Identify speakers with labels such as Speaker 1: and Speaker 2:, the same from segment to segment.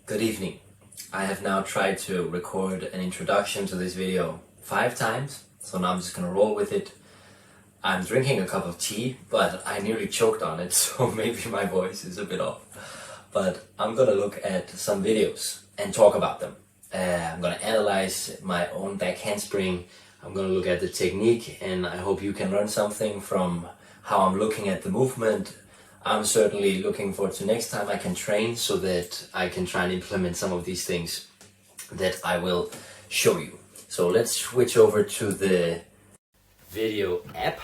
Speaker 1: Good evening. I have now tried to record an introduction to this video 5 times, so now I'm just gonna roll with it. I'm drinking a cup of tea, but I nearly choked on it, so maybe my voice is a bit off. But I'm gonna look at some videos and talk about them. I'm gonna analyze my own back handspring. I'm gonna look at the technique, and I hope you can learn something from how I'm looking at the movement. I'm certainly looking forward to next time I can train so that I can try and implement some of these things that I will show you. So let's switch over to the video app,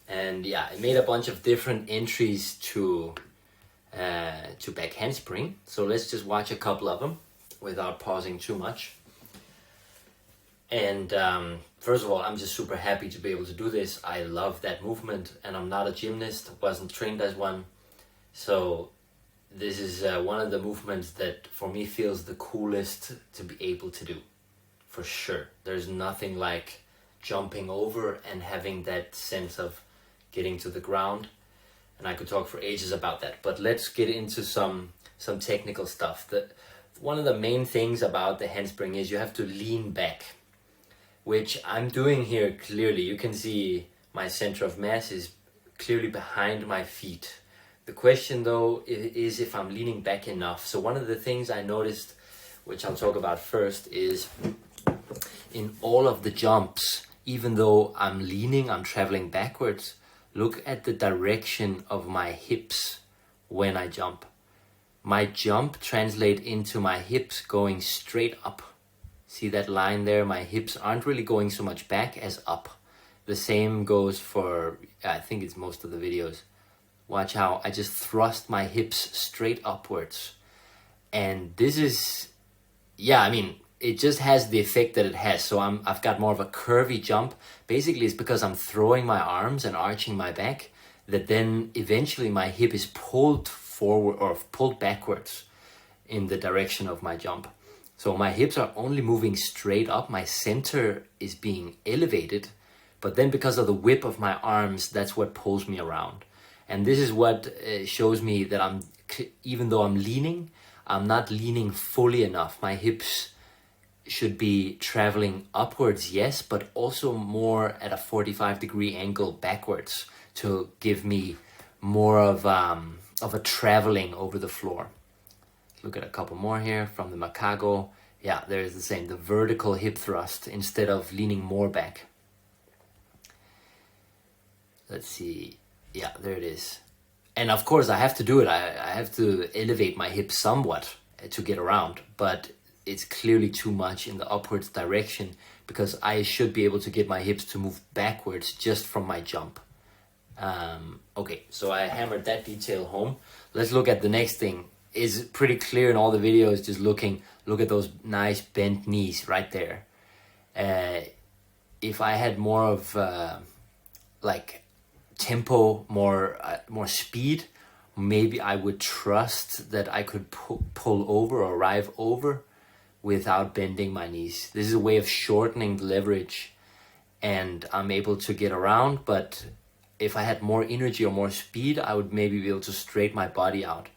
Speaker 1: and yeah, I made a bunch of different entries to back handspring. So let's just watch a couple of them without pausing too much. And first of all, I'm just super happy to be able to do this. I love that movement, and I'm not a gymnast, wasn't trained as one. So this is one of the movements that for me feels the coolest to be able to do, for sure. There's nothing like jumping over and having that sense of getting to the ground. And I could talk for ages about that, but let's get into some technical stuff. One of the main things about the handspring is you have to lean back, which I'm doing here clearly. You can see my center of mass is clearly behind my feet. The question though is if I'm leaning back enough. So one of the things I noticed, which I'll talk about first, is in all of the jumps, even though I'm leaning, I'm traveling backwards, look at the direction of my hips when I jump. My jump translates into my hips going straight up. See that line there? My hips aren't really going so much back as up. The same goes for, I think it's most of the videos. Watch how I just thrust my hips straight upwards. And this is, yeah, I mean, it just has the effect that it has. So I've got more of a curvy jump. Basically, it's because I'm throwing my arms and arching my back that then eventually my hip is pulled forward or pulled backwards in the direction of my jump. So my hips are only moving straight up. My center is being elevated. But then because of the whip of my arms, that's what pulls me around. And this is what shows me that even though I'm leaning, I'm not leaning fully enough. My hips should be traveling upwards, yes, but also more at a 45-degree angle backwards to give me more of a traveling over the floor. Look at a couple more here from the Macago. Yeah, there's the same, the vertical hip thrust instead of leaning more back. Let's see. Yeah, there it is. And of course I have to do it. I have to elevate my hips somewhat to get around, but it's clearly too much in the upwards direction because I should be able to get my hips to move backwards just from my jump. Okay, so I hammered that detail home. Let's look at the next thing. It's pretty clear in all the videos, just look at those nice bent knees right there. If I had more of like tempo, more speed, maybe I would trust that I could pull over or arrive over without bending my knees. This is a way of shortening the leverage and I'm able to get around, but if I had more energy or more speed, I would maybe be able to straighten my body out.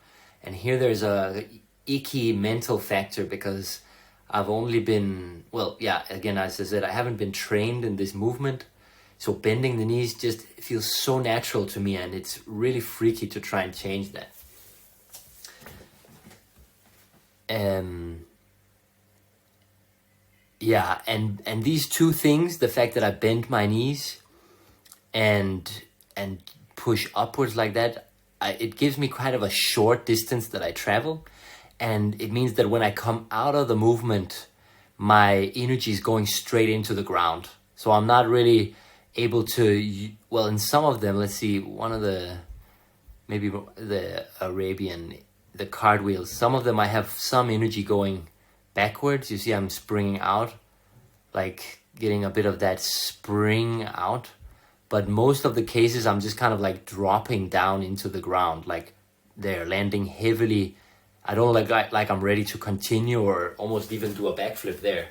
Speaker 1: And here there's a icky mental factor because I've only been, well, yeah, again, as I said, I haven't been trained in this movement. So bending the knees just feels so natural to me, and it's really freaky to try and change that. Yeah, and these two things, the fact that I bend my knees and push upwards like that, it gives me kind of a short distance that I travel, and it means that when I come out of the movement, my energy is going straight into the ground. So I'm not really able to, well, in some of them, let's see, one of the, maybe the Arabian, the cartwheels, some of them I have some energy going backwards. You see I'm springing out, like getting a bit of that spring out. But most of the cases I'm just kind of like dropping down into the ground, like they're landing heavily. I don't like I'm ready to continue or almost even do a backflip there.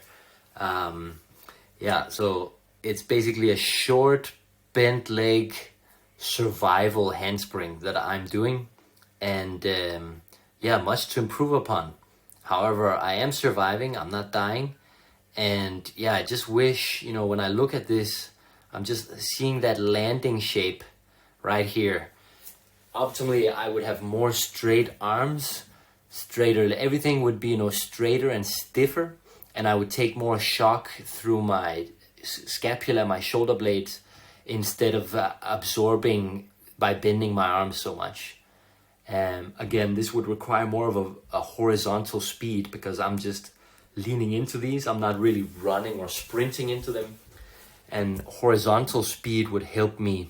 Speaker 1: Yeah, so it's basically a short bent leg survival handspring that I'm doing, and yeah, much to improve upon. However, I am surviving, I'm not dying. And yeah, I just wish, you know, when I look at this, I'm just seeing that landing shape right here. Optimally, I would have more straight arms, straighter, everything would be, you know, straighter and stiffer, and I would take more shock through my scapula, my shoulder blades, instead of absorbing by bending my arms so much. Again, this would require more of a horizontal speed, because I'm just leaning into these. I'm not really running or sprinting into them. And horizontal speed would help me.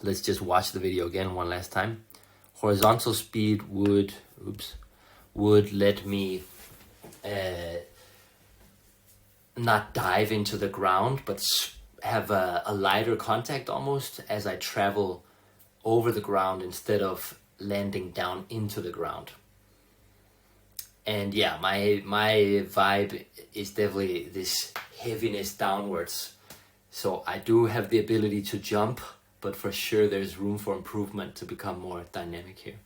Speaker 1: Let's just watch the video again one last time. Horizontal speed would let me not dive into the ground, but have a lighter contact almost as I travel over the ground instead of landing down into the ground. And yeah, my vibe is definitely this heaviness downwards. So I do have the ability to jump, but for sure there's room for improvement to become more dynamic here.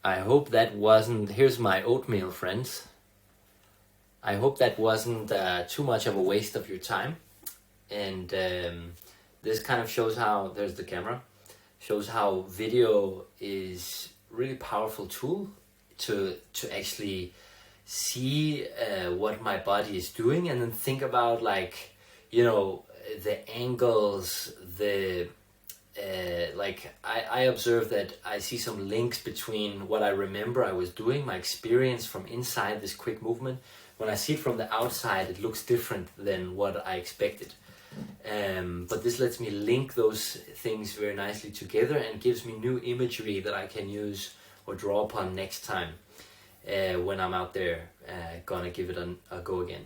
Speaker 1: I hope that wasn't, here's my oatmeal, friends. I hope that wasn't too much of a waste of your time. And this kind of shows how, there's the camera, shows how video is really powerful tool to actually see what my body is doing, and then think about, like, you know, the angles, the like I observe that I see some links between what I remember I was doing, my experience from inside this quick movement. When I see it from the outside, it looks different than what I expected. But this lets me link those things very nicely together and gives me new imagery that I can use or draw upon next time when I'm out there gonna give it a go again.